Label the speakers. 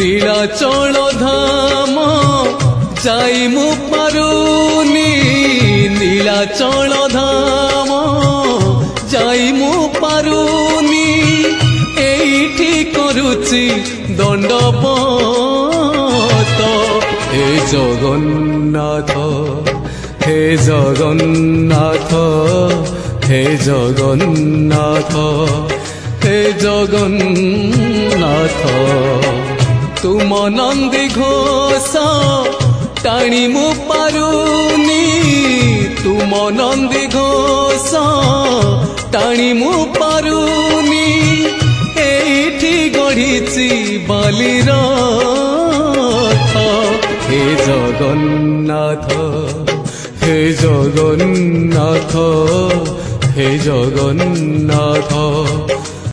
Speaker 1: নীলাচল ধাম যাই মু পারুনি নীলাচল ধাম যাই মু পারুনি এইটি করুছি দণ্ডবত হে জগন্নাথ হে জগন্নাথ হে জগন্নাথ হে জগন্নাথ তুম নন্দী ঘোষ টাণি মু পারুনি তুম নন্দী ঘোষ টাণি মু পারুনি এইটি গড়িছি বালির হে জগন্নাথ হে জগন্নাথ হে জগন্নাথ